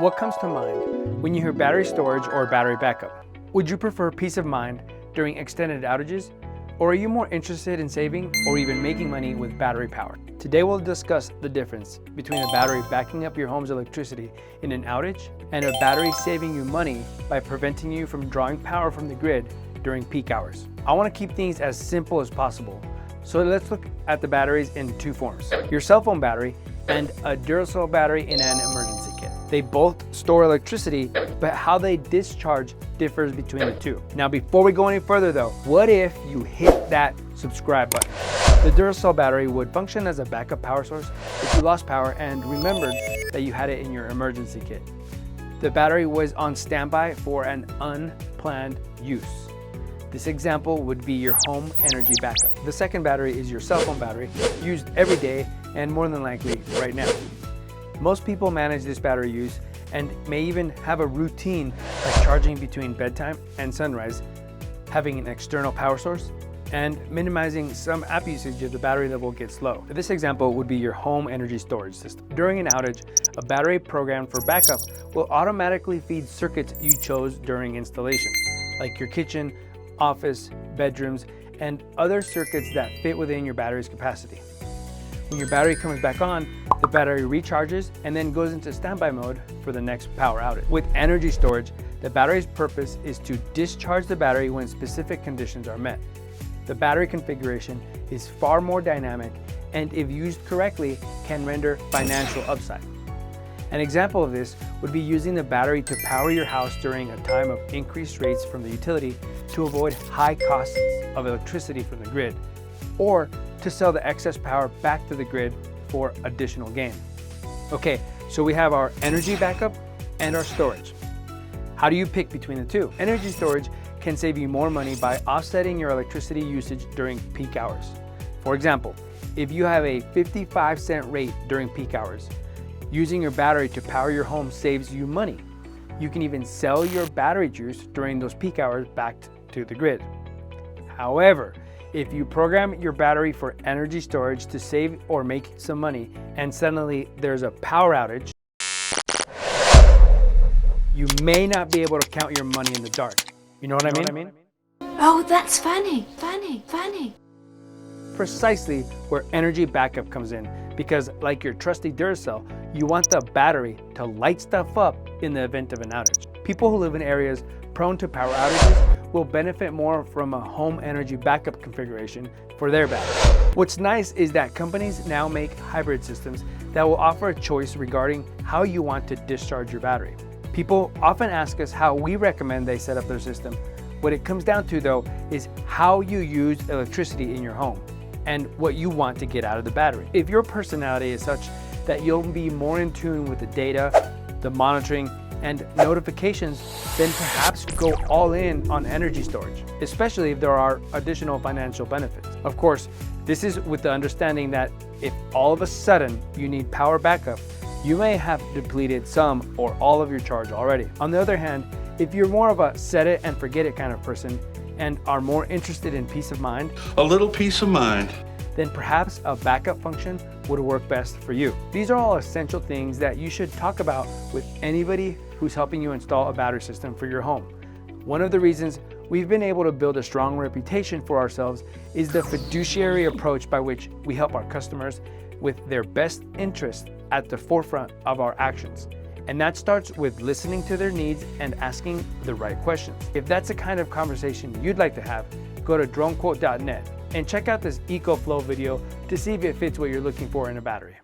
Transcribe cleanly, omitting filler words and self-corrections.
What comes to mind when you hear battery storage or battery backup? Would you prefer peace of mind during extended outages? Or are you more interested in saving or even making money with battery power? Today we'll discuss the difference between a battery backing up your home's electricity in an outage and a battery saving you money by preventing you from drawing power from the grid during peak hours. I want to keep things as simple as possible. So let's look at the batteries in two forms: your cell phone battery and a Duracell battery in an emergency kit. They both store electricity, but how they discharge differs between the two. Now, before we go any further though, what if you hit that subscribe button? The Duracell battery would function as a backup power source if you lost power and remembered that you had it in your emergency kit. The battery was on standby for an unplanned use. This example would be your home energy backup. The second battery is your cell phone battery, used every day and more than likely right now. Most people manage this battery use and may even have a routine like charging between bedtime and sunrise, having an external power source, and minimizing some app usage if the battery level gets low. This example would be your home energy storage system. During an outage, a battery programmed for backup will automatically feed circuits you chose during installation, like your kitchen, office, bedrooms, and other circuits that fit within your battery's capacity. When your battery comes back on, the battery recharges and then goes into standby mode for the next power outage. With energy storage, the battery's purpose is to discharge the battery when specific conditions are met. The battery configuration is far more dynamic and, if used correctly, can render financial upside. An example of this would be using the battery to power your house during a time of increased rates from the utility to avoid high costs of electricity from the grid, or to sell the excess power back to the grid for additional gain. Okay, so we have our energy backup and our storage. How do you pick between the two? Energy storage can save you more money by offsetting your electricity usage during peak hours. For example, if you have a 55-cent rate during peak hours, using your battery to power your home saves you money. You can even sell your battery juice during those peak hours back to the grid. However, if you program your battery for energy storage to save or make some money, and suddenly there's a power outage, you may not be able to count your money in the dark. You know what I mean? Oh, that's funny. Precisely where energy backup comes in, because like your trusty Duracell, you want the battery to light stuff up in the event of an outage. People who live in areas prone to power outages will benefit more from a home energy backup configuration for their battery. What's nice is that companies now make hybrid systems that will offer a choice regarding how you want to discharge your battery. People often ask us how we recommend they set up their system. What it comes down to though is how you use electricity in your home and what you want to get out of the battery. If your personality is such that you'll be more in tune with the data, the monitoring, and notifications, then perhaps go all in on energy storage, especially if there are additional financial benefits. Of course, this is with the understanding that if all of a sudden you need power backup, you may have depleted some or all of your charge already. On the other hand, if you're more of a set it and forget it kind of person and are more interested in peace of mind, a little peace of mind, then perhaps a backup function would work best for you. These are all essential things that you should talk about with anybody who's helping you install a battery system for your home. One of the reasons we've been able to build a strong reputation for ourselves is the fiduciary approach by which we help our customers with their best interest at the forefront of our actions. And that starts with listening to their needs and asking the right questions. If that's the kind of conversation you'd like to have, go to DroneQuote.net and check out this EcoFlow video to see if it fits what you're looking for in a battery.